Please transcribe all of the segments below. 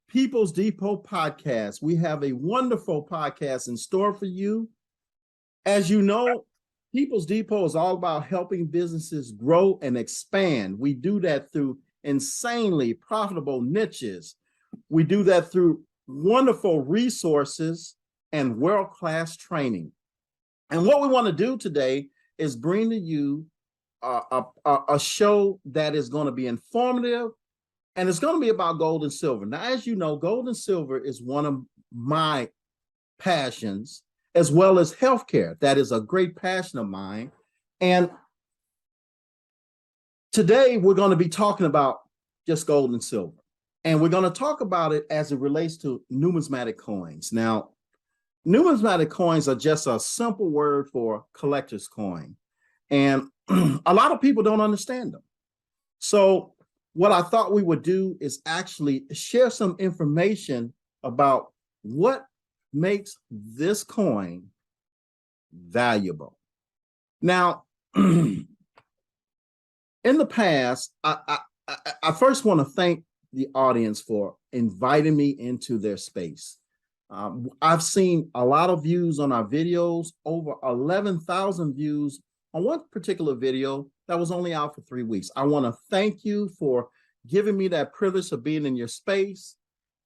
People's Depot podcast. We have a wonderful podcast in store for you. As you know, People's Depot is all about helping businesses grow and expand. We do that through insanely profitable niches. We do that through wonderful resources and world-class training. And what we want to do today is bring to you a show that is going to be informative, and it's going to be about gold and silver. Now, as you know, gold and silver is one of my passions, as well as healthcare. That is a great passion of mine. And today we're going to be talking about just gold and silver. And we're going to talk about it as it relates to numismatic coins. Now, numismatic coins are just a simple word for collector's coin. And a lot of people don't understand them. So what I thought we would do is actually share some information about what makes this coin valuable. Now, in the past, I first want to thank the audience for inviting me into their space. I've seen a lot of views on our videos, over 11,000 views on one particular video that was only out for 3 weeks. I want to thank you for giving me that privilege of being in your space.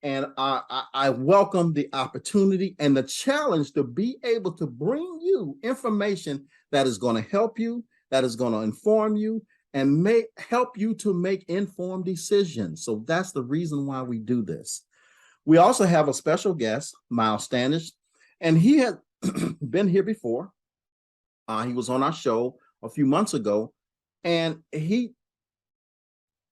And I welcome the opportunity and the challenge to be able to bring you information that is going to help you, that is going to inform you, and help you to make informed decisions. So that's the reason why we do this. We also have a special guest, Miles Standish, and he had been here before. He was on our show a few months ago, and he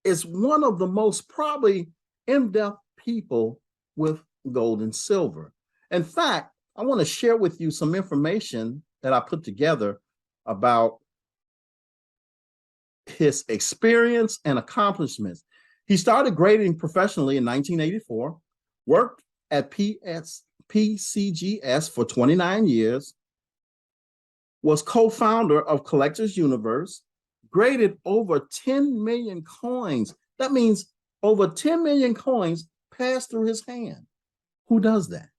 is one of the most probably in-depth people with gold and silver. In fact, I want to share with you some information that I put together about his experience and accomplishments. He started grading professionally in 1984, worked at PCGS for 29 years, was co-founder of Collectors Universe, graded over 10 million coins. That means over 10 million coins passed through his hand. Who does that?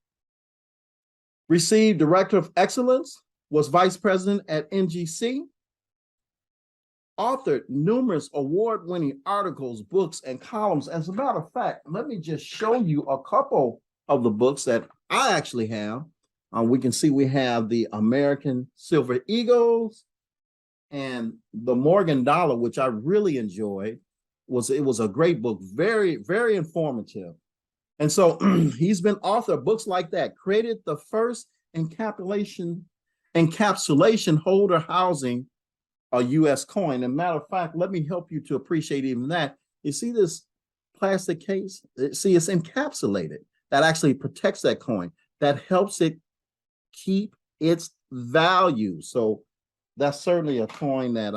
Received Director of Excellence, was Vice President at NGC, authored numerous award-winning articles, books, and columns. As a matter of fact, let me just show you a couple of the books that I actually have. We can see we have the American Silver Eagles and the Morgan Dollar, which I really enjoyed. It was a great book, very, very informative. And so he's been author of books like that, created the first encapsulation holder housing a U.S. coin. And matter of fact, let me help you to appreciate even that. You see this plastic case? See, it's encapsulated. That actually protects that coin. That helps it keep its value. So that's certainly a coin that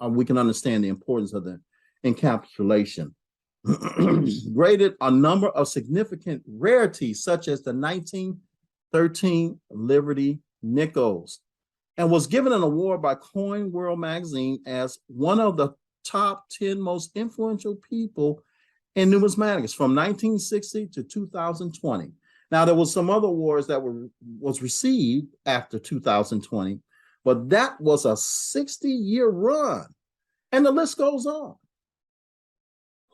we can understand the importance of the encapsulation. Graded a number of significant rarities, such as the 1913 Liberty Nickels, and was given an award by Coin World magazine as one of the top 10 most influential people in numismatics from 1960 to 2020. Now, there was some other awards that was received after 2020, but that was a 60-year run, and the list goes on.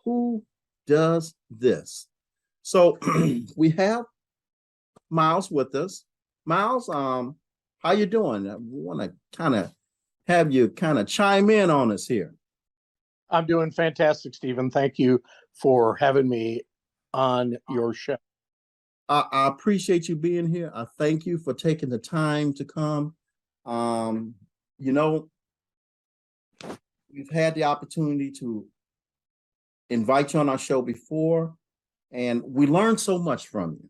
Who does this? So we have Miles with us. Miles, how you doing? I want to kind of have you kind of chime in on us here. I'm doing fantastic, Steven. Thank you for having me on your show. I appreciate you being here. I thank you for taking the time to come. You know, we've had the opportunity to invite you on our show before, and we learned so much from you.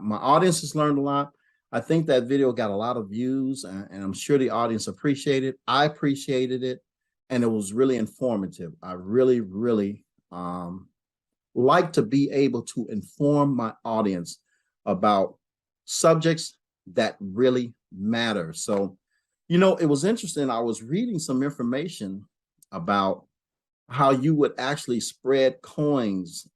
My audience has learned a lot. I think that video got a lot of views, and I'm sure the audience appreciated it. I appreciated it, and it was really informative. I really, really like to be able to inform my audience about subjects that really matter. So, You know, it was interesting. I was reading some information about how you would actually spread coins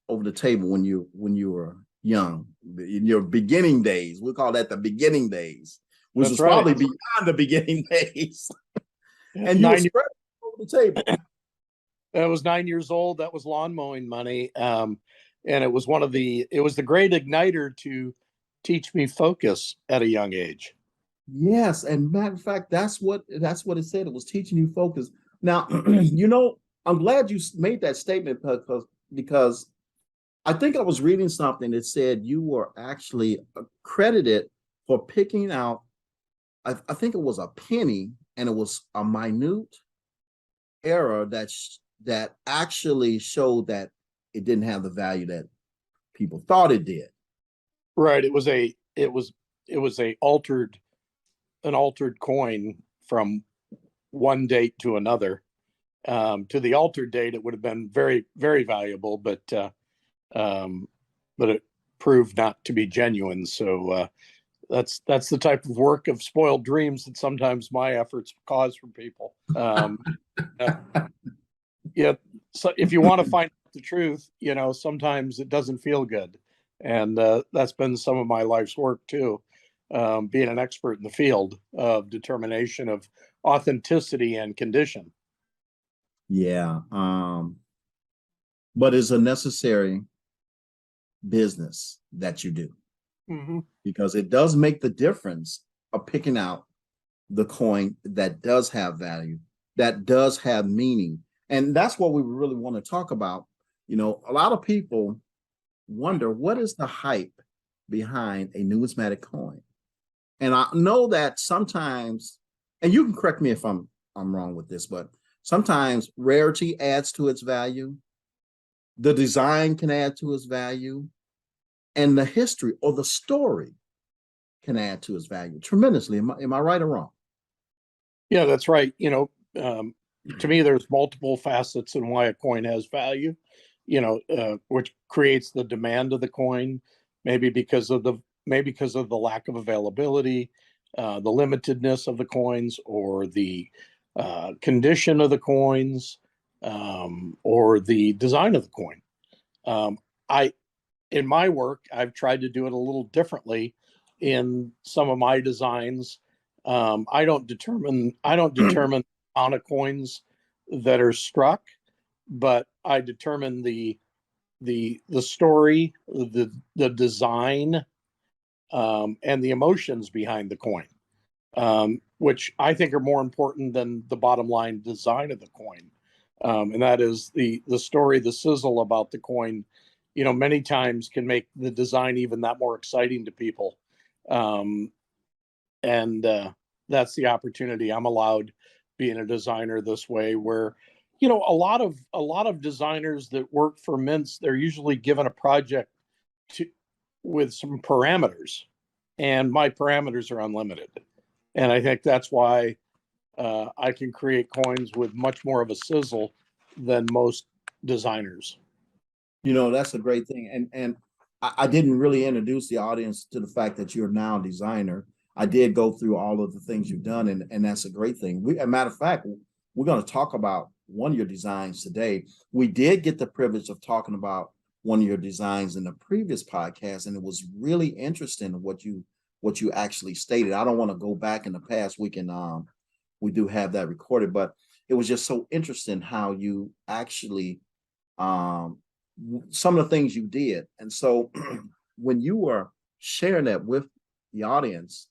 over the table when you were young, in your beginning days. We call that the beginning days, which That's was right. probably beyond the beginning days. Yeah, And you would spread it over the table. I was 9 years old. That was lawn mowing money. And it was it was the great igniter to teach me focus at a young age. Yes, and matter of fact, that's what it said. It was teaching you focus. Now, you know, I'm glad you made that statement because I think I was reading something that said you were actually credited for picking out. I think it was a penny, and it was a minute error that actually showed that it didn't have the value that people thought it did. Right. It was an altered coin from one date to another. To the altered date, it would have been very, very valuable, um, but it proved not to be genuine. So that's the type of work of spoiled dreams that sometimes my efforts cause for people. Uh, yeah. So if you want to find the truth, sometimes it doesn't feel good, and that's been some of my life's work too. Being an expert in the field of determination of authenticity and condition. Yeah, but it's a necessary business that you do Mm-hmm. because it does make the difference of picking out the coin that does have value, that does have meaning. And that's what we really want to talk about. You know, a lot of people wonder what is the hype behind a numismatic coin. And I know that sometimes, and you can correct me if I'm wrong with this, but sometimes rarity adds to its value, the design can add to its value, and the history or the story can add to its value tremendously. Am I right or wrong? Yeah, that's right. To me, there's multiple facets in why a coin has value. Which creates the demand of the coin, maybe because of the lack of availability, the limitedness of the coins, or the condition of the coins, or the design of the coin. I In my work, I've tried to do it a little differently in some of my designs. I don't determine the amount of coins that are struck, but I determine the story, the design, and the emotions behind the coin, which I think are more important than the bottom line design of the coin. And that is the story, the sizzle about the coin. Many times can make the design even that more exciting to people. Um, and That's the opportunity I'm allowed being a designer this way, where a lot of designers that work for mints, they're usually given a project to with some parameters, and my parameters are unlimited. And I think that's why I can create coins with much more of a sizzle than most designers. You know, that's a great thing. And I didn't really introduce the audience to the fact that you're now a designer. I did go through all of the things you've done, and that's a great thing. As a matter of fact, we're going to talk about one of your designs today. We did get the privilege of talking about one of your designs in the previous podcast, and it was really interesting what you actually stated. I don't want to go back in the past. We do have that recorded, but it was just so interesting how you actually um some of the things you did. And so when you were sharing that with the audience,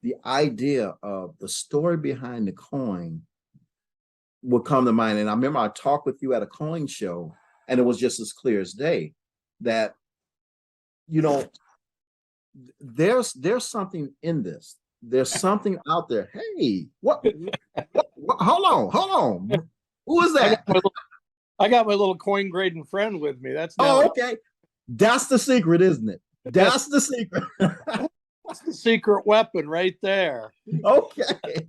the idea of the story behind the coin would come to mind. And I remember I talked with you at a coin show, and it was just as clear as day that, you know, there's something in this. There's something out there. Hey, what hold on. Who is I got that? my little, I got my little coin grading friend with me. That's Oh, Nelly. okay. That's the secret, isn't it? That's the secret. That's the secret weapon right there. Okay.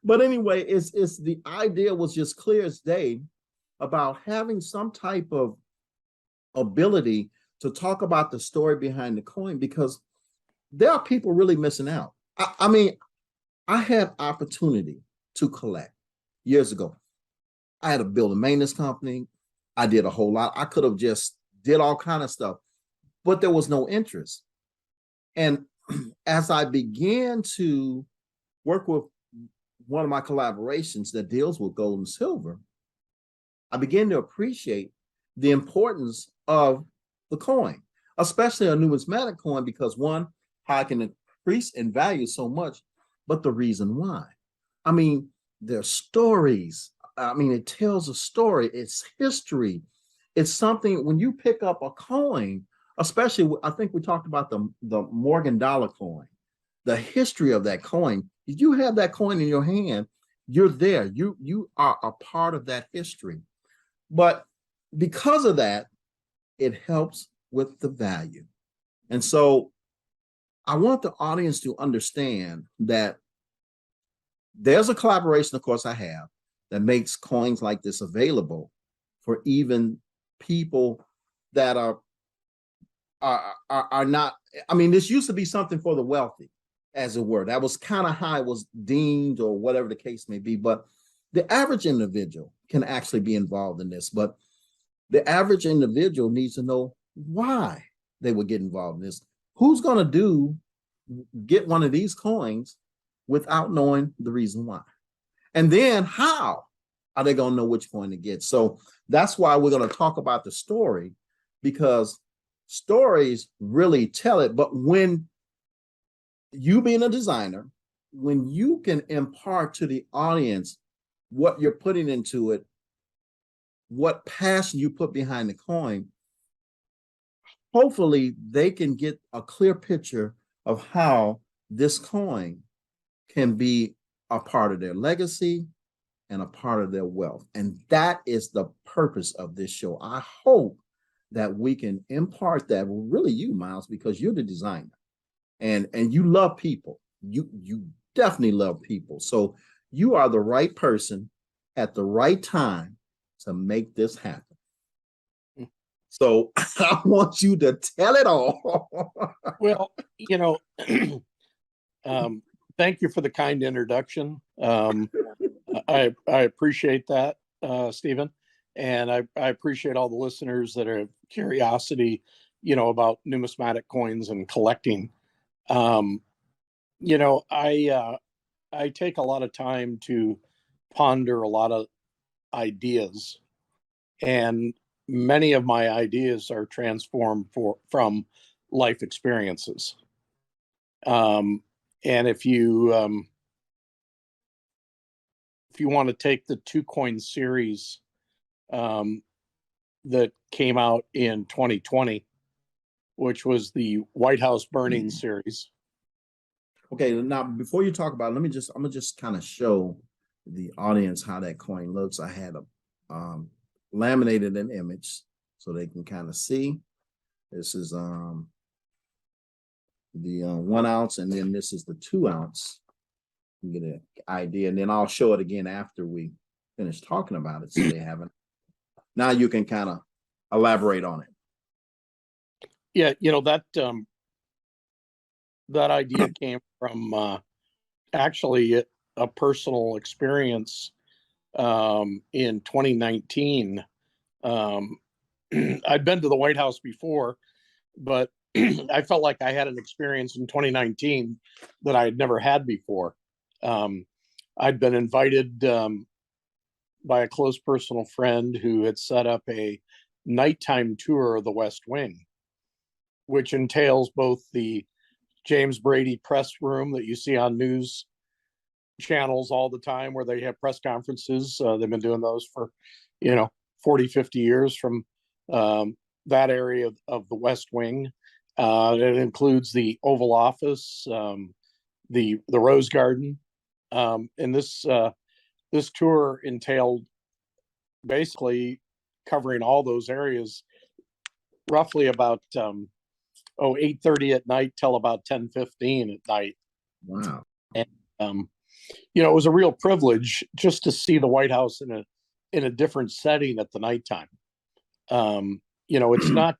But anyway, it's the idea was just clear as day about having some type of ability to talk about the story behind the coin, because there are people really missing out. I mean, I had opportunity to collect years ago. I had a building maintenance company. I did a whole lot. I could have just did all kind of stuff, but there was no interest. And as I began to work with one of my collaborations that deals with gold and silver, I began to appreciate the importance of the coin, especially a numismatic coin, because one, how it can increase in value so much, but the reason why. I mean, there's stories. I mean, it tells a story, it's history. It's something when you pick up a coin, especially I think we talked about the Morgan dollar coin, the history of that coin. If you have that coin in your hand, you're there. You are a part of that history. But because of that, it helps with the value. And so I want the audience to understand that there's a collaboration, of course, I have that makes coins like this available for even people that are not. I mean, this used to be something for the wealthy, as it were. That was kind of how it was deemed, or whatever the case may be. But the average individual can actually be involved in this. But the average individual needs to know why they would get involved in this. Who's going to get one of these coins without knowing the reason why? And then how are they going to know which coin to get? So that's why we're going to talk about the story, because stories really tell it. But when you being a designer, when you can impart to the audience what you're putting into it, what passion you put behind the coin, hopefully they can get a clear picture of how this coin can be a part of their legacy and a part of their wealth. And that is the purpose of this show. I hope that we can impart that. Well, really you, Miles, because you're the designer and you love people. You definitely love people. So you are the right person at the right time to make this happen. So I want you to tell it all. Well, thank you for the kind introduction. I appreciate that, Steven. And I appreciate all the listeners that have curiosity, about numismatic coins and collecting. I take a lot of time to ponder a lot of ideas, and many of my ideas are transformed from life experiences. And if you want to take the two coin series that came out in 2020, which was the White House burning series. Okay, now before you talk about it, I'm gonna just kind of show the audience how that coin looks. I had a laminated an image so they can kind of see. This is the 1 ounce, and then this is the 2 ounce. You get an idea, and then I'll show it again after we finish talking about it, so they haven't. Now you can kind of elaborate on it. Yeah, that idea came from actually a personal experience in 2019. I'd been to the White House before, but I felt like I had an experience in 2019 that I had never had before. I'd been invited by a close personal friend who had set up a nighttime tour of the West Wing, which entails both the James Brady press room that you see on news channels all the time, where they have press conferences. They've been doing those for 40, 50 years from that area of the West Wing. It includes the Oval Office, the Rose Garden, and this tour entailed basically covering all those areas, roughly about 8:30 at night till about 10:15 at night. Wow. And it was a real privilege just to see the White House in a different setting at the nighttime. It's not.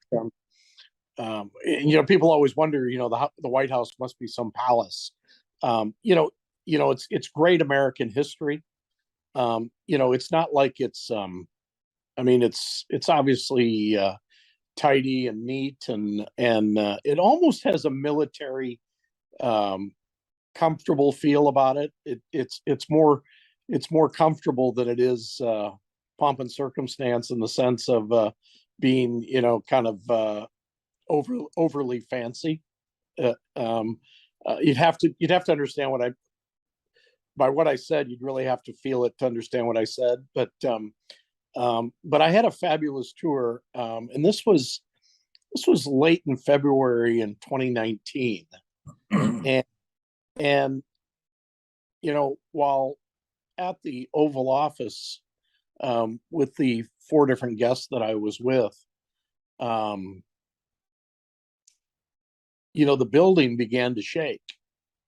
People always wonder. The White House must be some palace. You know, it's great American history. It's not like it's I mean, it's obviously tidy and neat, and it almost has a military um, comfortable feel about it. It's more comfortable than it is pomp and circumstance, in the sense of being, kind of overly fancy. Uh, um, you'd have to understand by what I said. You'd really have to feel it to understand what I said. But I had a fabulous tour, and this was late in February in 2019, and and while at the Oval Office, with the four different guests that I was with, um, the building began to shake,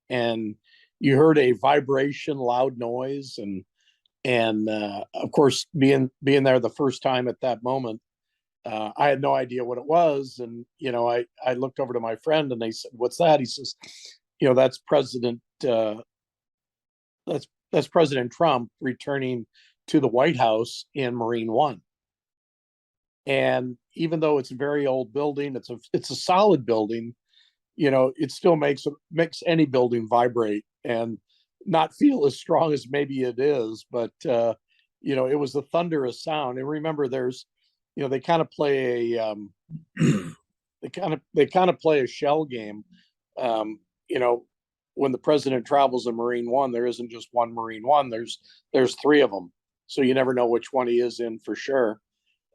and you heard a vibration, loud noise, and of course, being there the first time at that moment, I had no idea what it was, and I looked over to my friend, and they said, "What's that?" He says, "That's that's President Trump returning to the White House in Marine One." And even though it's a very old building, it's a solid building. It still makes any building vibrate and not feel as strong as maybe it is. But it was a thunderous sound. And remember, there's, they kind of play they kind of play a shell game. Um, you know, when the president travels in Marine One, there isn't just one Marine One. There's three of them, so you never know which one he is in for sure.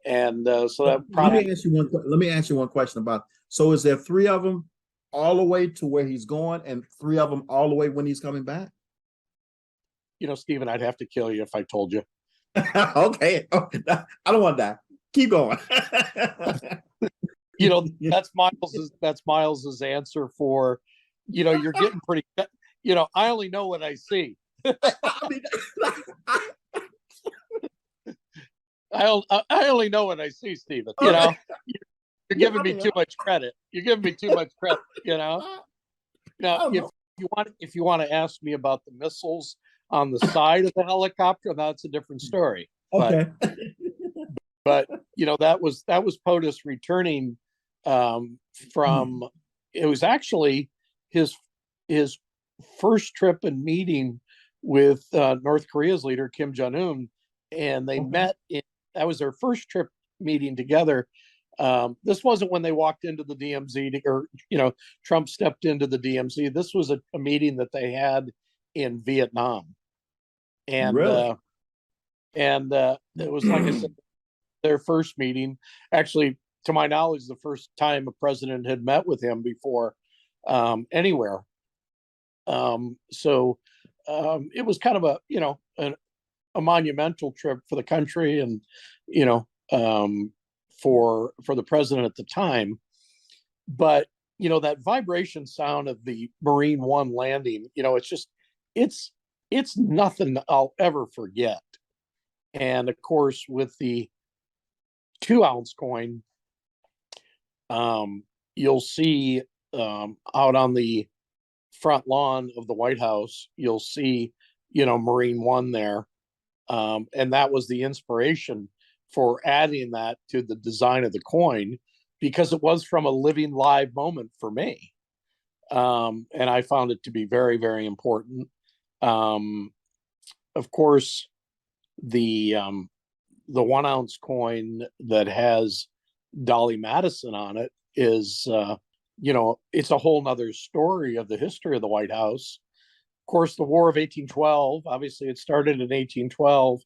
And so that probably. Let me ask you one question about. So, is there three of them all the way to where he's going, and three of them all the way when he's coming back? Stephen, I'd have to kill you if I told you. Okay, I don't want that. Keep going. That's Miles's answer for, you're getting pretty. I only know what I see. I only know what I see, Stephen. You're giving me too much credit. You're giving me too much credit. Now, if you want to ask me about the missiles on the side of the helicopter, that's a different story. Okay. But that was POTUS returning from. It was actually his first trip and meeting with North Korea's leader Kim Jong-un, and they met in. That was their first trip meeting together. This wasn't when they walked into the DMZ or Trump stepped into the DMZ. This was a meeting that they had in Vietnam, and really? It was, like I said, their first meeting. Actually, to my knowledge, the first time a president had met with him before anywhere. So it was kind of a monumental trip for the country, and for the president at the time. But that vibration sound of the Marine One landing, it's nothing I'll ever forget. And of course, with the 2-ounce coin, you'll see out on the front lawn of the White House, you'll see Marine One there. And that was the inspiration for adding that to the design of the coin, because it was from a living live moment for me. And I found it to be very, very important. Of course, the 1-ounce coin that has Dolly Madison on it is, it's a whole nother story of the history of the White House. Of course, the War of 1812, obviously it started in 1812.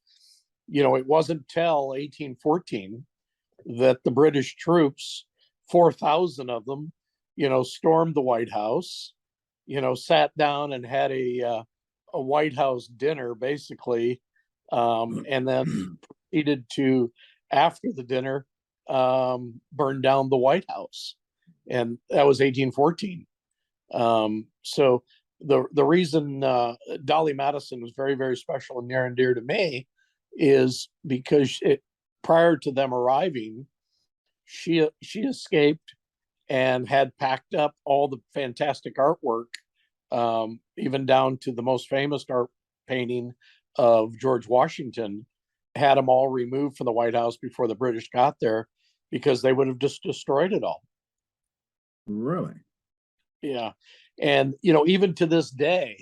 It wasn't till 1814 that the British troops, 4,000 of them, stormed the White House, sat down and had a White House dinner, basically, and then proceeded to, after the dinner, burn down the White House. And that was 1814. So the reason Dolly Madison was very, very special and near and dear to me is because prior to them arriving, she escaped and had packed up all the fantastic artwork even down to the most famous art painting of George Washington, had them all removed from the White House before the British got there because they would have just destroyed it all. Really? Yeah. And, even to this day,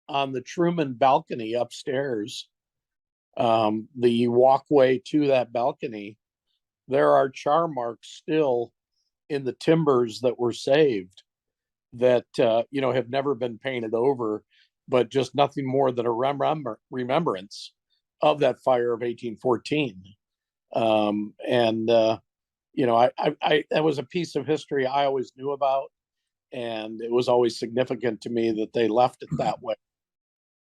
on the Truman balcony upstairs, the walkway to that balcony, there are char marks still in the timbers that were saved that, have never been painted over, but just nothing more than a remembrance of that fire of 1814. That was a piece of history I always knew about, and it was always significant to me that they left it that way.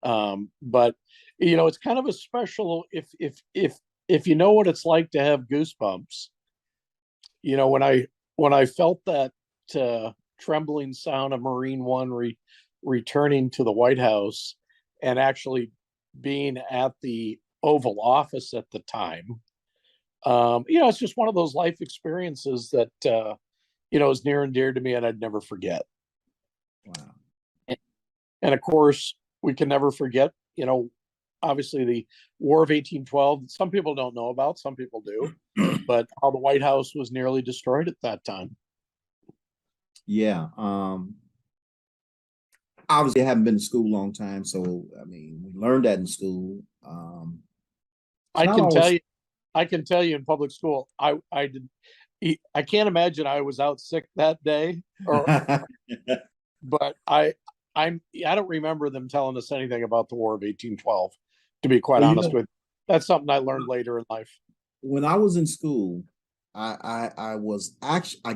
But it's kind of a special, if you know what it's like to have goosebumps. When I felt that trembling sound of Marine One returning to the White House and actually being at the Oval Office at the time, it's just one of those life experiences that is near and dear to me, and I'd never forget. Wow. And of course, we can never forget, obviously the War of 1812. Some people don't know about, some people do, but how the White House was nearly destroyed at that time. Yeah. Obviously, I haven't been to school a long time, so we learned that in school. I can tell you in public school, I can't imagine I was out sick that day, but I don't remember them telling us anything about the War of 1812, to be quite honest with you. That's something I learned later in life. When I was in school, I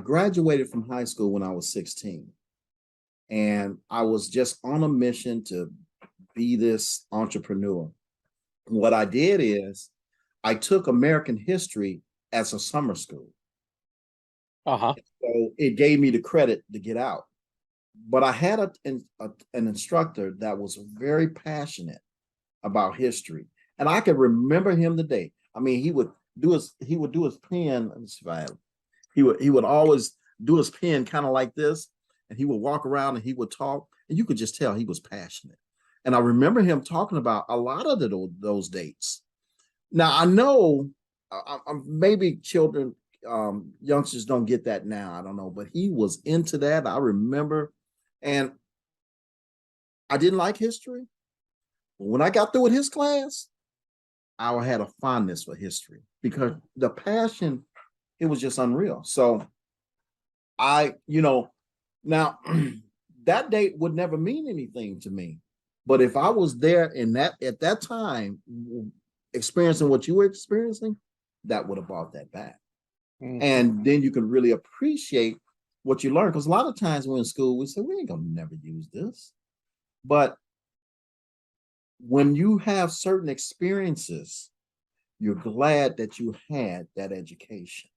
graduated from high school when I was 16. And I was just on a mission to be this entrepreneur. What I did is I took American history as a summer school. So it gave me the credit to get out. But I had an instructor that was very passionate about history. And I can remember him today. He would do his pen. Let me see if I have it. He would always do his pen kind of like this. And he would walk around and he would talk, and you could just tell he was passionate. And I remember him talking about a lot of those dates. Now, I know maybe children, youngsters don't get that now. I don't know, but he was into that. I remember, and I didn't like history. But when I got through with his class, I had a fondness for history because the passion, it was just unreal. So now, that date would never mean anything to me. But if I was there at that time, experiencing what you were experiencing, that would have brought that back. Mm-hmm. And then you can really appreciate what you learn. Because a lot of times when in school, we say, we ain't going to never use this. But when you have certain experiences, you're glad that you had that education.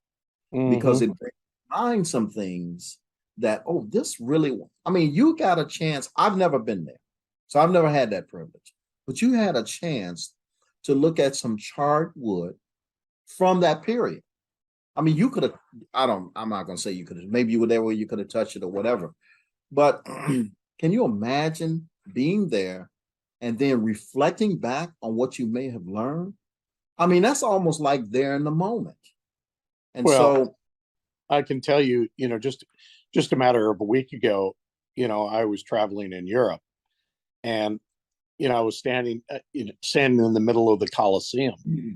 Mm-hmm. Because it brings to mind some things that, this really, you got a chance. I've never been there, so I've never had that privilege, but you had a chance to look at some charred wood from that period. You could have, I'm not going to say you could have, maybe you were there where you could have touched it or whatever, but can you imagine being there and then reflecting back on what you may have learned? That's almost like there in the moment. And so I can tell you, just a matter of a week ago, I was traveling in Europe, and I was standing in the middle of the Colosseum, mm-hmm.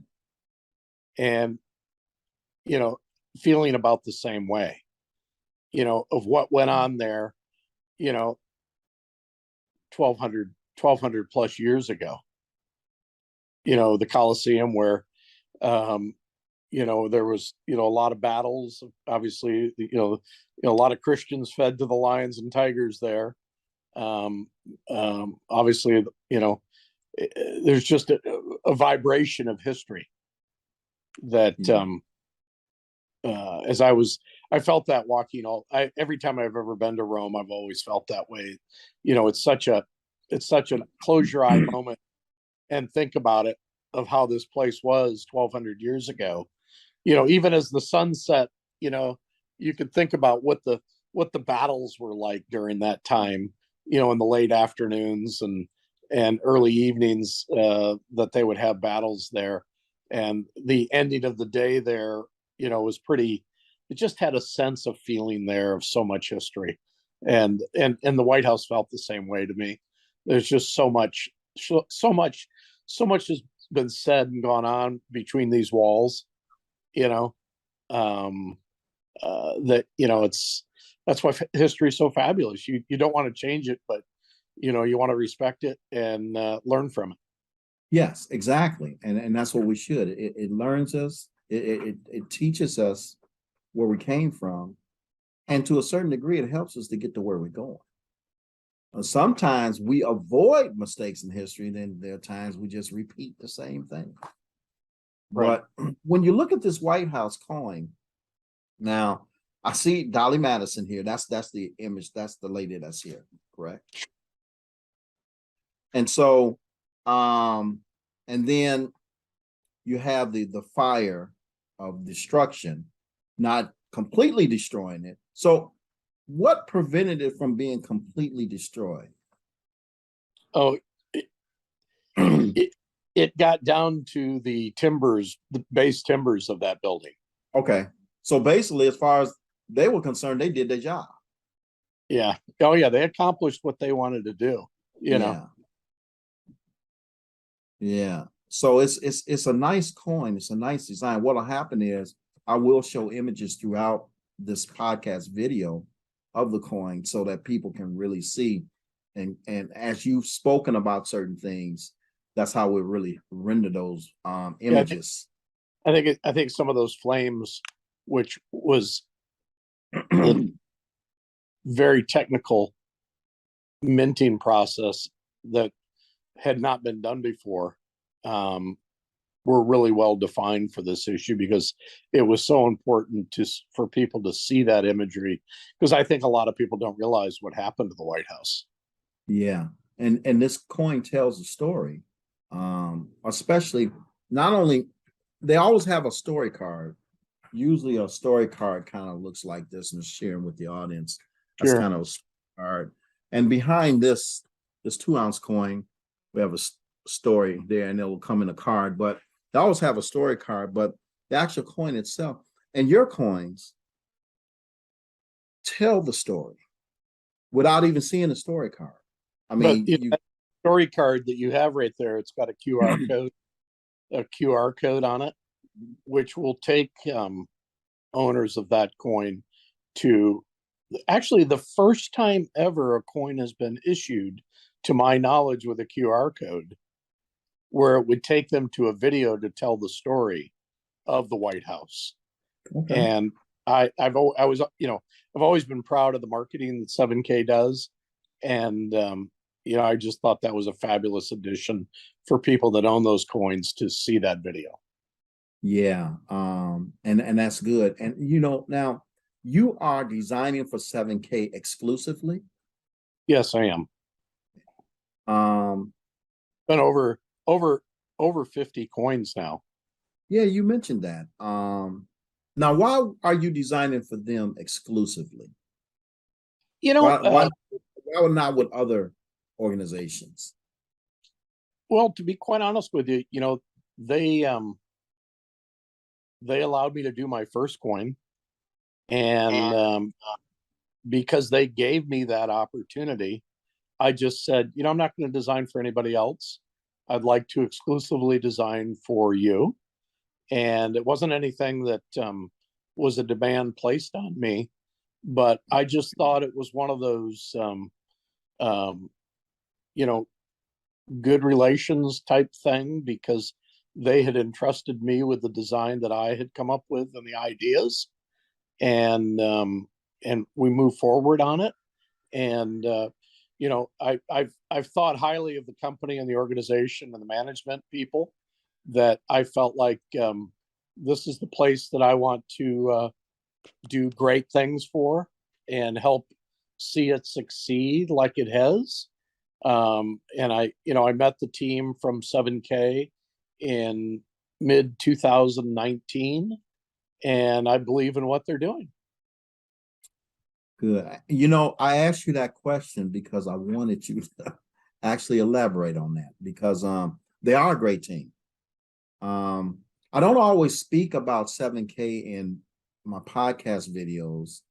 and feeling about the same way, of what went on there, 1200 plus years ago. The Colosseum, where there was, a lot of battles, obviously, a lot of Christians fed to the lions and tigers there. Obviously, there's just a vibration of history that, I felt that walking every time I've ever been to Rome, I've always felt that way. It's such a close your eye moment and think about it, of how this place was 1200 years ago. Even as the sun set, you could think about what the what the battles were like during that time, you know, in the late afternoons and early evenings, that they would have battles there. And the ending of the day there, you know, was pretty, it just had a sense of feeling there of so much history. And the White House felt the same way to me. There's just so much has been said and gone on between these walls, you know, um, that, you know, that's why history is so fabulous. You don't want to change it, but you know, you want to respect it and learn from it. Yes, exactly. And that's what we should. It learns us, it teaches us where we came from. And to a certain degree, it helps us to get to where we're going. Sometimes we avoid mistakes in history, and then there are times we just repeat the same thing. Right. But when you look at this White House coin, now I see Dolly Madison here. That's the image. That's the lady that's here, correct? And so, and then you have the fire of destruction, not completely destroying it. So what prevented it from being completely destroyed? Oh, it, it, it got down to the timbers, the base timbers of that building. Okay. So basically, as far as they were concerned, they did their job. Yeah. Oh yeah. They accomplished what they wanted to do, you know? Yeah. Yeah. So it's a nice coin. It's a nice design. What'll happen is I will show images throughout this podcast video of the coin so that people can really see. And as you've spoken about certain things, that's how we really render those images. I think some of those flames, which was the very technical minting process that had not been done before, um, were really well defined for this issue because it was so important for people to see that imagery, because I think a lot of people don't realize what happened to the White House. Yeah. And this coin tells a story. Especially not only they always have a story card. Usually a story card kind of looks like this and sharing with the audience. That's Sure. kind of a card. And behind this 2-ounce coin, we have a story there, and it will come in a card. But they always have a story card, but the actual coin itself and your coins tell the story without even seeing the story card. I But mean, you know, you that story card that you have right there, it's got a QR code on it, which will take owners of that coin to, actually, the first time ever a coin has been issued, to my knowledge, with a QR code, where it would take them to a video to tell the story of the White House. okay. And I was, you know, I've always been proud of the marketing that 7K does, and you know, I just thought that was a fabulous addition for people that own those coins to see that video. Yeah, and that's good. And you know, now you are designing for 7K exclusively. Yes, I am. Um, Been over 50 coins now. yeah, you mentioned that. Now why are you designing for them exclusively? You know, Why not with other organizations? well, to be quite honest with you, you know, they um they allowed me to do my first coin, and because they gave me that opportunity, I just said, you know, I'm not going to design for anybody else. I'd like to exclusively design for you. And it wasn't anything that was a demand placed on me, but I just thought it was one of those, um, you know, good relations type thing, because they had entrusted me with the design that I had come up with and the ideas, and we move forward on it. And you know, I've thought highly of the company and the organization and the management people, that I felt like this is the place that I want to do great things for and help see it succeed like it has. And I, you know, I met the team from 7K in mid 2019, and I believe in what they're doing. Good. You know, I asked you that question because I wanted you to actually elaborate on that because they are a great team. Um, I don't always speak about 7K in my podcast videos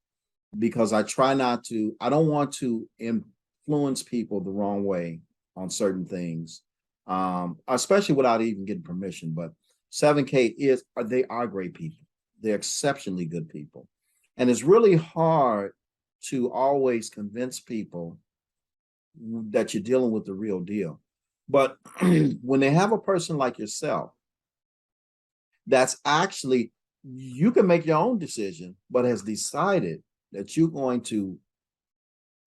because I don't want to influence people the wrong way on certain things, especially without even getting permission. But 7K they are great people. They're exceptionally good people. And it's really hard to always convince people that you're dealing with the real deal. But when they have a person like yourself, that's actually, you can make your own decision, but has decided that you're going to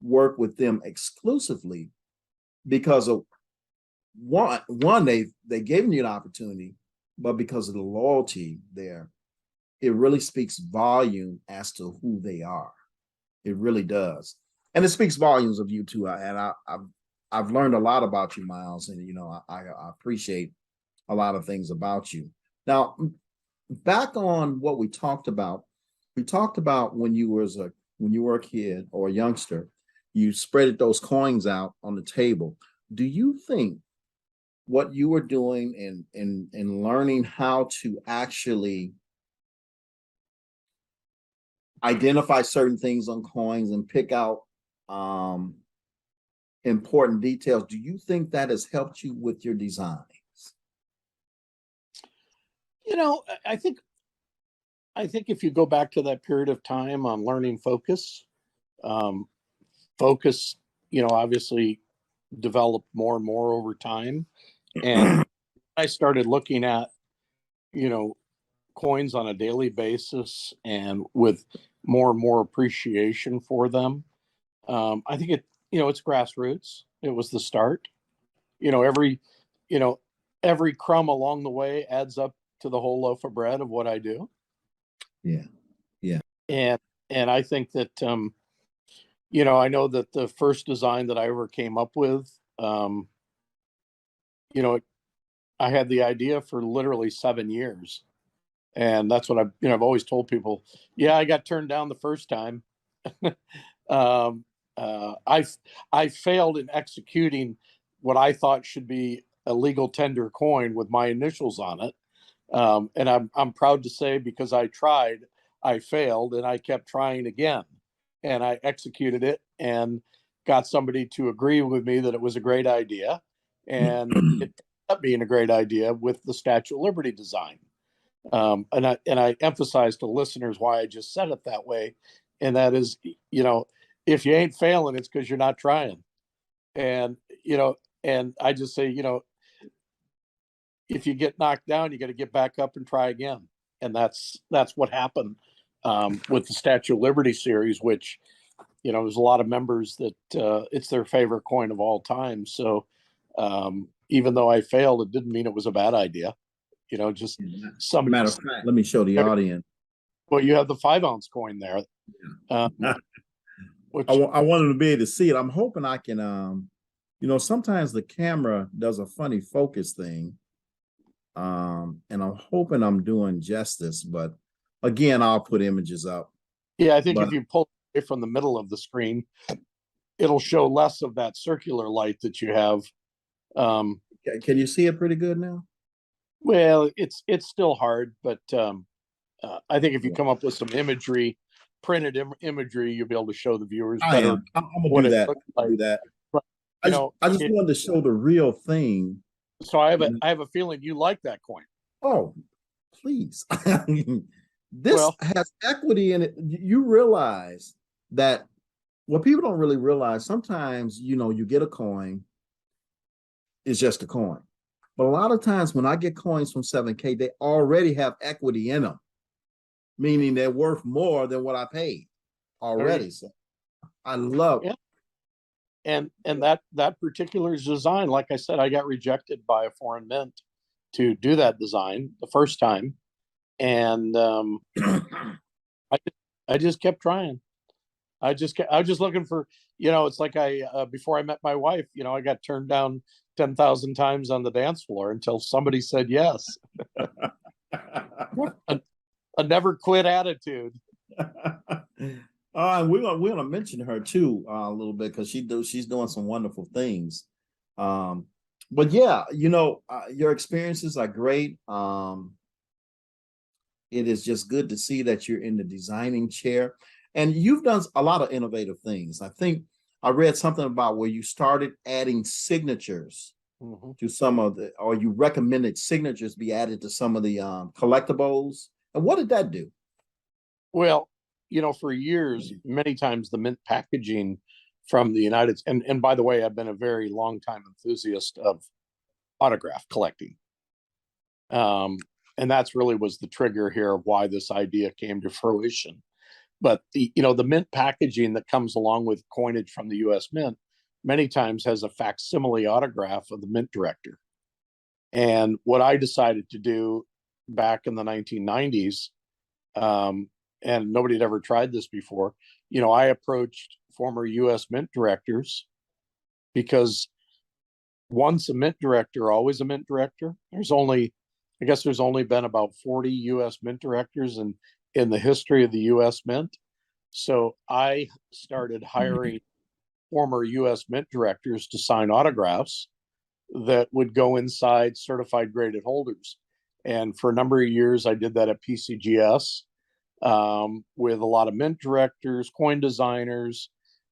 work with them exclusively because of one they gave you an opportunity, but because of the loyalty there, it really speaks volume as to who they are. It really does, and it speaks volumes of you too. I've learned a lot about you, Miles, and I appreciate a lot of things about you. Now, back on what we talked about. We talked about when you were a kid or a youngster, you spread those coins out on the table. Do you think what you were doing in learning how to actually identify certain things on coins and pick out um, important details, do you think that has helped you with your designs? I think if you go back to that period of time on learning focus, um, focus, obviously developed more and more over time. And I started looking at, you know, coins on a daily basis and with more and more appreciation for them. I think it's grassroots. It was the start. You know, every, you know, every crumb along the way adds up to the whole loaf of bread of what I do. Yeah, yeah, And, and I think that, I know that the first design that I ever came up with, you know, I had the idea for literally 7 years. And that's what I've always told people. Yeah, I got turned down the first time. um, I failed in executing what I thought should be a legal tender coin with my initials on it. And I'm proud to say, because I tried, I failed, and I kept trying again, and I executed it and got somebody to agree with me that it was a great idea, and it ended up being a great idea with the Statue of Liberty design. And I emphasize to listeners why I just said it that way, and that is, if you ain't failing, it's because you're not trying. And and I just say, if you get knocked down, you got to get back up and try again. And that's what happened with the Statue of Liberty series, which there's a lot of members that it's their favorite coin of all time. So even though I failed, it didn't mean it was a bad idea. Just somebody. matter of fact, let me show the audience. Well, you have the 5 ounce coin there, which I wanted to be able to see it. I'm hoping I can, sometimes the camera does a funny focus thing. And I'm hoping I'm doing justice, but again, I'll put images up. I think if you pull it from the middle of the screen, it'll show less of that circular light that you have. Can you see it pretty good now? Well, it's still hard, but I think if you come up with some imagery, printed imagery, you'll be able to show the viewers better. I'm gonna do that. Like. Do that. But, I just wanted to show the real thing. So I have a feeling you like that coin. Oh, please. This has equity in it. You realize that what people don't really realize, sometimes, you get a coin, it's just a coin. But a lot of times when I get coins from 7K, they already have equity in them, meaning they're worth more than what I paid already. So I love it. And that particular design, like I said, I got rejected by a foreign mint to do that design the first time, and I just kept trying. I was just looking for, it's like before I met my wife, I got turned down 10,000 times on the dance floor until somebody said yes. a never quit attitude. And we're gonna mention her too a little bit because she's doing some wonderful things. But yeah, your experiences are great. It is just good to see that you're in the designing chair, and you've done a lot of innovative things. I think I read something about where you started adding signatures to some of the, or you recommended signatures be added to some of the collectibles. And what did that do? Well, for years, many times the mint packaging from the United and by the way, I've been a very long time enthusiast of autograph collecting. And that's really was the trigger here of why this idea came to fruition. But the mint packaging that comes along with coinage from the US Mint many times has a facsimile autograph of the mint director. And what I decided to do back in the 1990s, and nobody had ever tried this before, I approached former US Mint directors because once a mint director, always a mint director. I guess there's only been about 40 US Mint directors in the history of the US Mint. So I started hiring former US Mint directors to sign autographs that would go inside certified graded holders. And for a number of years, I did that at PCGS with a lot of mint directors, coin designers,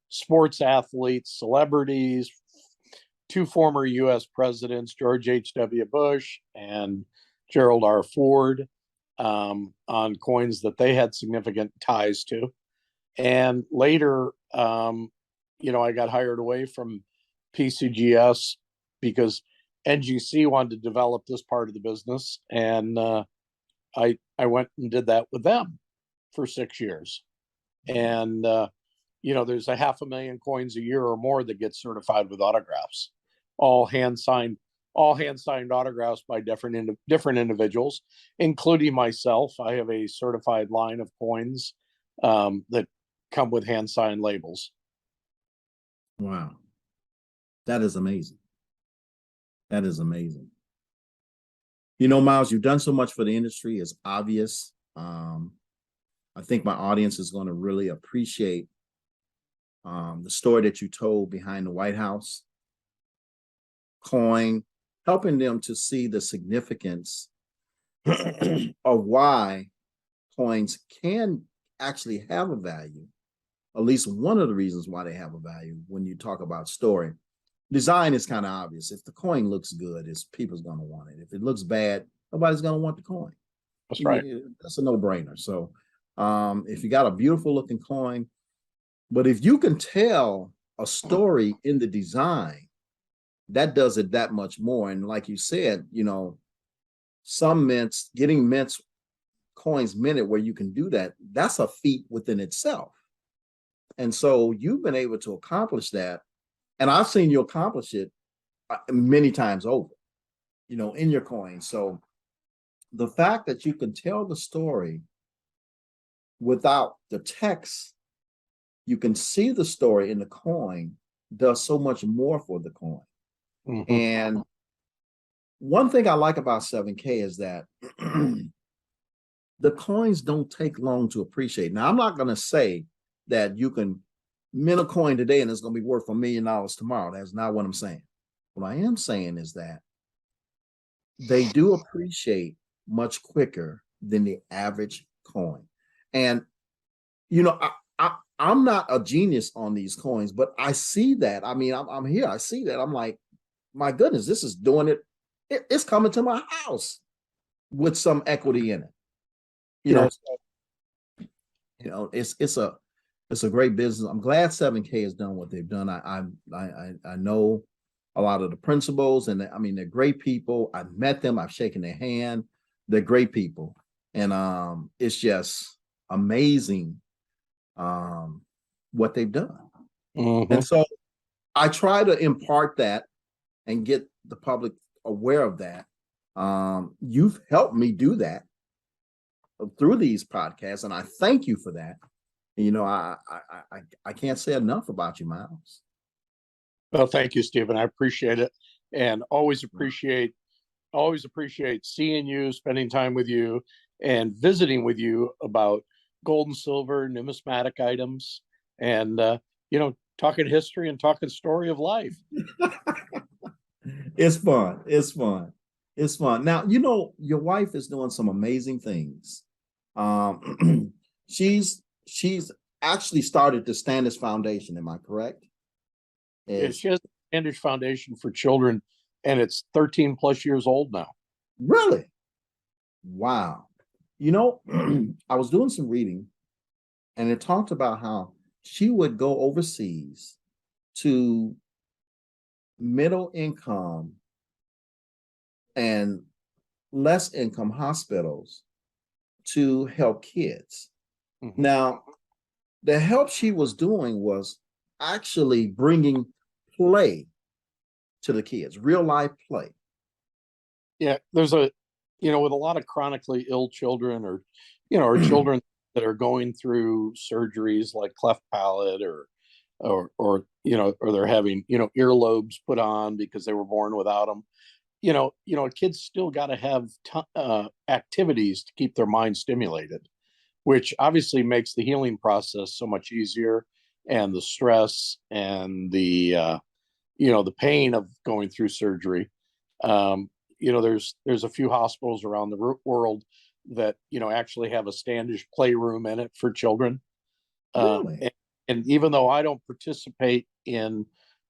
sports athletes, celebrities, two former US presidents, George H.W. Bush and Gerald R. Ford, on coins that they had significant ties to. And later, I got hired away from PCGS because NGC wanted to develop this part of the business. And I went and did that with them for 6 years. And, there's 500,000 coins a year or more that get certified with autographs, all hand signed autographs by different individuals, including myself. I have a certified line of coins that come with hand signed labels. Wow. That is amazing. That is amazing. Miles, you've done so much for the industry. It's obvious. I think my audience is going to really appreciate the story that you told behind the White House coin, helping them to see the significance of why coins can actually have a value. At least one of the reasons why they have a value when you talk about story. Design is kind of obvious. If the coin looks good, people's going to want it. If it looks bad, nobody's going to want the coin. That's right. That's a no-brainer. So if you got a beautiful looking coin, but if you can tell a story in the design, that does it that much more. And like you said, some mints, getting coins minted where you can do that, that's a feat within itself. And so you've been able to accomplish that. And I've seen you accomplish it many times over, in your coins. So the fact that you can tell the story without the text, you can see the story in the coin, does so much more for the coin. Mm-hmm. And one thing I like about 7K is that the coins don't take long to appreciate. Now, I'm not going to say that you can mint a coin today and it's going to be worth $1 million tomorrow. That's not what I'm saying. What I am saying is that they do appreciate much quicker than the average coin. And, I'm not a genius on these coins, but I see that. I mean, I'm here. I see that. I'm like, my goodness, this is doing it. It's coming to my house with some equity in it. It's a great business. I'm glad 7K has done what they've done. I know a lot of the principals, and they're great people. I've met them. I've shaken their hand. They're great people, and it's just amazing what they've done. Mm-hmm. And so I try to impart that and get the public aware of that. You've helped me do that through these podcasts, and I thank you for that. I can't say enough about you, Miles. Well, thank you, Steven. I appreciate it, and always appreciate seeing you, spending time with you, and visiting with you about gold and silver, numismatic items, and talking history and talking story of life. It's fun. It's fun. It's fun. Now, you know, your wife is doing some amazing things. She's actually started the Standish Foundation. Am I correct? Yeah, Is she has the Standish Foundation for Children, and it's 13 plus years old now. really? Wow. You know, I was doing some reading and it talked about how she would go overseas to middle income and less income hospitals to help kids. Mm-hmm. Now, the help she was doing was actually bringing play to the kids, real life play. Yeah, there's with a lot of chronically ill children, or children that are going through surgeries like cleft palate, or they're having earlobes put on because they were born without them. Kids still got to have activities to keep their mind stimulated, which obviously makes the healing process so much easier, and the stress and the pain of going through surgery. There's a few hospitals around the world that actually have a Standish playroom in it for children. Really? And even though I don't participate in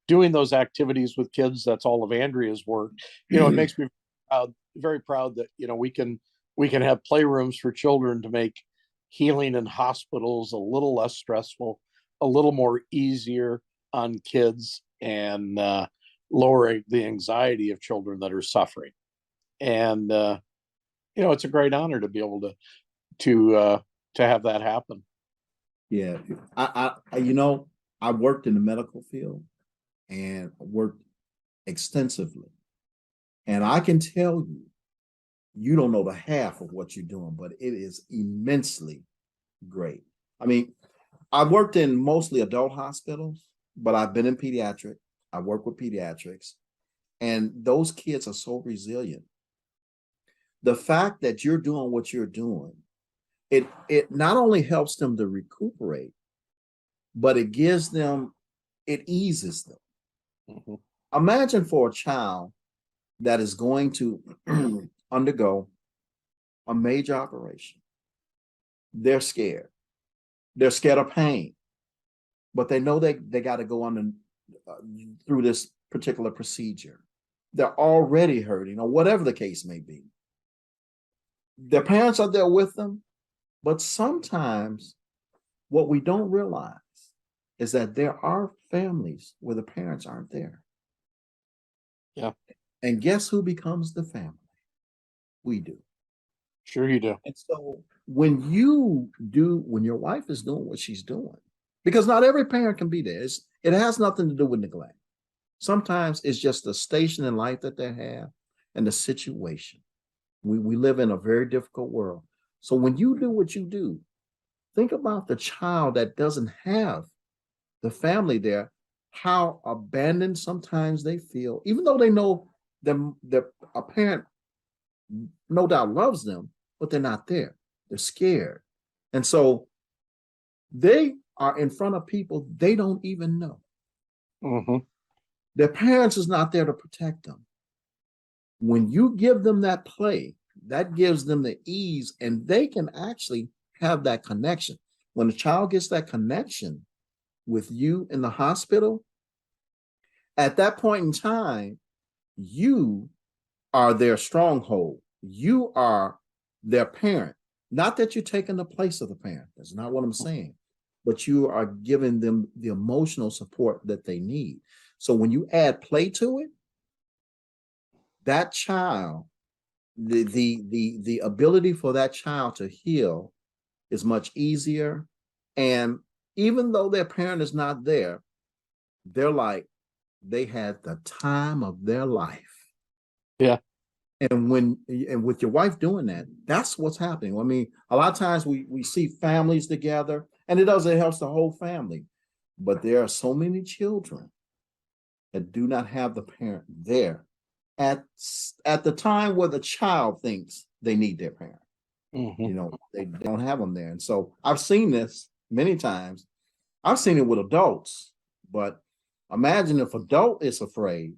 doing those activities with kids, that's all of Andrea's work. It makes me proud, very proud that we can have playrooms for children to make healing in hospitals a little less stressful, a little more easier on kids, and lowering the anxiety of children that are suffering. And it's a great honor to be able to have that happen. Yeah, I worked in the medical field and worked extensively, and I can tell you, you don't know the half of what you're doing, but it is immensely great. I mean, I worked in mostly adult hospitals, but I've been in pediatric. I work with pediatrics, and those kids are so resilient. The fact that you're doing what you're doing, it not only helps them to recuperate, but it eases them. Mm-hmm. Imagine for a child that is going to undergo a major operation. They're scared. They're scared of pain, but they know they got to go on through this particular procedure. They're already hurting, or whatever the case may be. Their parents are there with them, but sometimes what we don't realize is that there are families where the parents aren't there. Yeah. And guess who becomes the family? We do. Sure you do. And so when your wife is doing what she's doing, because not every parent can be there, it has nothing to do with neglect. Sometimes it's just the station in life that they have and the situation. We live in a very difficult world. So when you do what you do, think about the child that doesn't have the family there, how abandoned sometimes they feel, even though they know a parent no doubt loves them, but they're not there. They're scared. And so they are in front of people they don't even know. Mm-hmm. Their parents is not there to protect them. When you give them that play, that gives them the ease, and they can actually have that connection. When a child gets that connection with you in the hospital, at that point in time, you are their stronghold. You are their parent. Not that you're taking the place of the parent. That's not what I'm saying. But you are giving them the emotional support that they need. So when you add play to it, that child, the ability for that child to heal is much easier. And even though their parent is not there, they're like, they had the time of their life. Yeah. And with your wife doing that, that's what's happening. I mean, a lot of times we see families together, and it helps the whole family. But there are so many children that do not have the parent there at the time where the child thinks they need their parent. Mhm. They don't have them there. And so I've seen this many times. I've seen it with adults, but imagine if adult is afraid,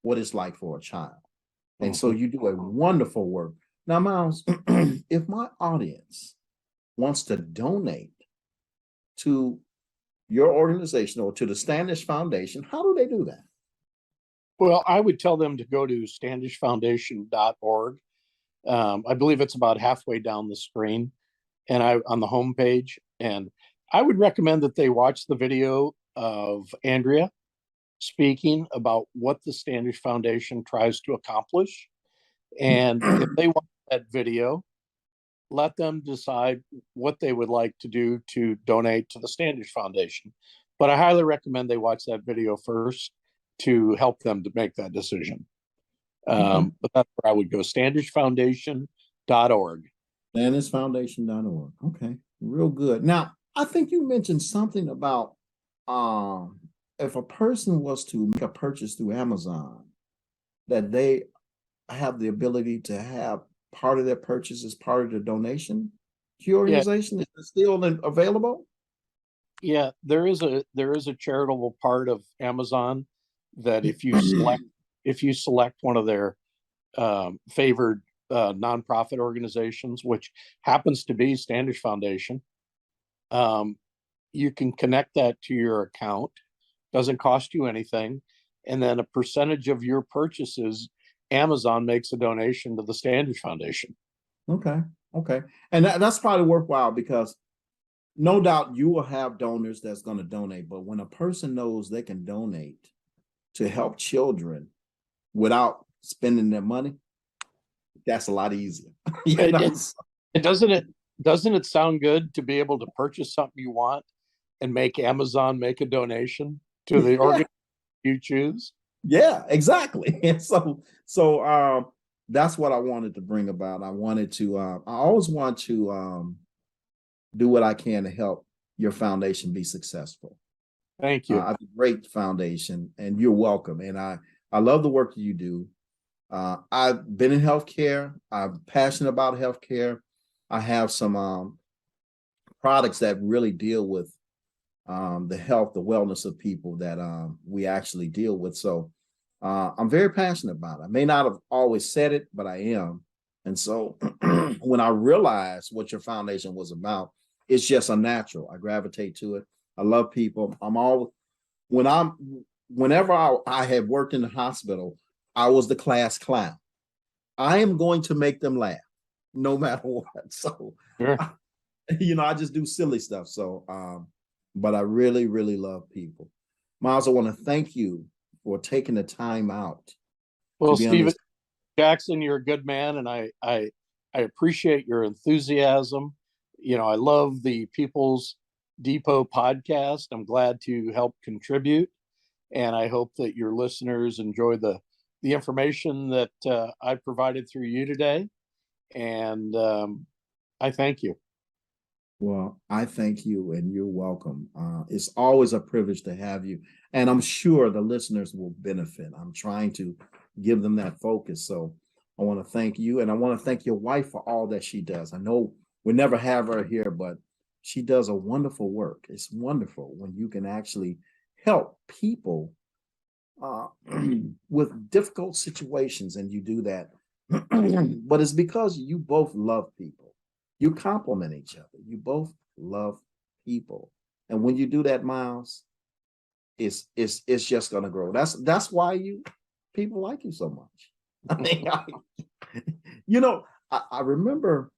what it's like for a child. And so Mhm. you do a wonderful work. Now, Miles, if my audience wants to donate to your organization or to the Standish Foundation, how do they do that? Well, I would tell them to go to standishfoundation.org. I believe it's about halfway down the screen and on the homepage. And I would recommend that they watch the video of Andrea speaking about what the Standish Foundation tries to accomplish. And if they watch that video, let them decide what they would like to do to donate to the Standish Foundation. But I highly recommend they watch that video first to help them to make that decision. Okay. But that's where I would go, standishfoundation.org. StandishFoundation.org. Okay, real good. Now, I think you mentioned something about if a person was to make a purchase through Amazon, that they have the ability to have part of their purchase as part of the donation to your Yeah, organization. Is it still available? yeah, there is a charitable part of Amazon that if you select one of their favored nonprofit organizations, which happens to be Standish Foundation, um, you can connect that to your account. Doesn't cost you anything, and then a percentage of your purchases, Amazon makes a donation to the Standish Foundation. Okay, okay, and that's probably worthwhile because no doubt you will have donors that's going to donate, but when a person knows they can donate to help children without spending their money, that's a lot easier. you It, know? it, it doesn't it sound good to be able to purchase something you want and make Amazon make a donation to the Yeah, organ you choose? yeah, exactly. And so that's what I wanted to bring about. I wanted to I always want to do what I can to help your foundation be successful. Thank you. I have a great foundation, and you're welcome. And I love the work that you do. I've been in healthcare. I'm passionate about healthcare. I have some products that really deal with the health, the wellness of people that we actually deal with. So I'm very passionate about it. I may not have always said it, but I am. And so when I realized what your foundation was about, it's just a natural. I gravitate to it. I love people. When I'm whenever I had worked in the hospital, I was the class clown. I am going to make them laugh no matter what. So Sure. I just do silly stuff. So but I really, really love people. Miles, I want to thank you for taking the time out to Well, be on Stephen this. Jackson, you're a good man, and I appreciate your enthusiasm. I love the People's Depot podcast. I'm glad to help contribute, and I hope that your listeners enjoy the information that I provided through you today. And I thank you. Well, I thank you and you're welcome. It's always a privilege to have you. And I'm sure the listeners will benefit. I'm trying to give them that focus. So I want to thank you. And I want to thank your wife for all that she does. I know we never have her here, but she does a wonderful work. It's wonderful when you can actually help people uh, with difficult situations and you do that. But it's because you both love people. You complement each other. You both love people. And when you do that, Miles, it's just gonna grow. That's why people like you so much. I mean, you know, I remember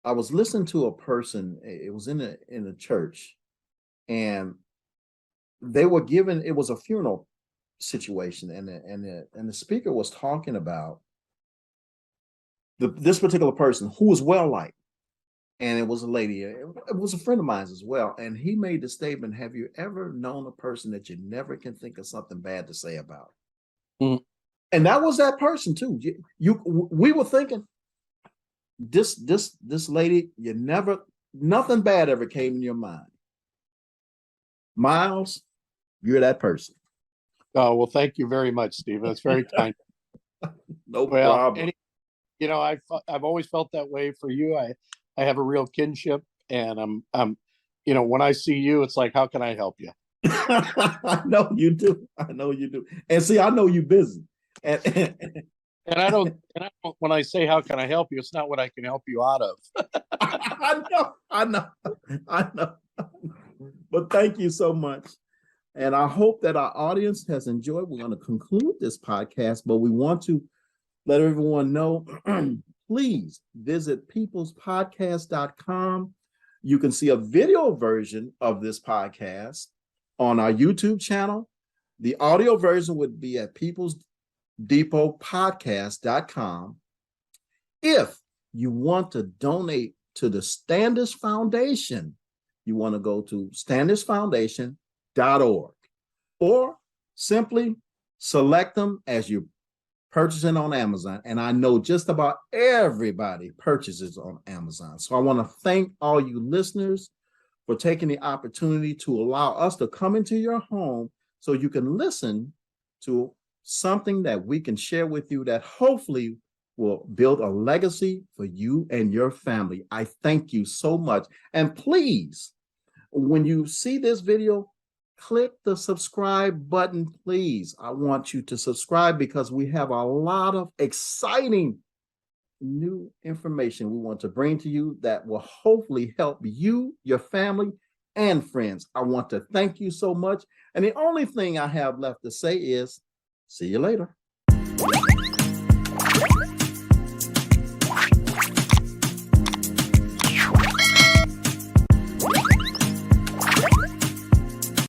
I was listening to a person, it was in a church, and they were given it was a funeral situation, and the speaker was talking about this particular person who was well liked, and it was a lady. It was a friend of mine as well, and he made the statement: "Have you ever known a person that you never can think of something bad to say about?" Mm. And that was that person too. We were thinking this lady, you never nothing bad ever came in your mind. Miles, you're that person. Oh, well, thank you very much, Stephen. That's very kind. No Well, problem. I've always felt that way for you. I have a real kinship, and when I see you, it's like, how can I help you? I know you do. I know you do. And see, I know you're busy. And, And when I say, how can I help you? It's not what I can help you out of. I know. But thank you so much. And I hope that our audience has enjoyed. We're going to conclude this podcast, but we want to let everyone know, please visit peoplespodcast.com. You can see a video version of this podcast on our YouTube channel. The audio version would be at peoplesdepotpodcast.com. If you want to donate to the Standish Foundation, you want to go to standishfoundation.org, or simply select them as you're purchasing on Amazon. And I know just about everybody purchases on Amazon. So I want to thank all you listeners for taking the opportunity to allow us to come into your home so you can listen to something that we can share with you that hopefully will build a legacy for you and your family. I thank you so much. And please, when you see this video, click the subscribe button, please. I want you to subscribe because we have a lot of exciting new information we want to bring to you that will hopefully help you, your family, and friends. I want to thank you so much. And the only thing I have left to say is, see you later.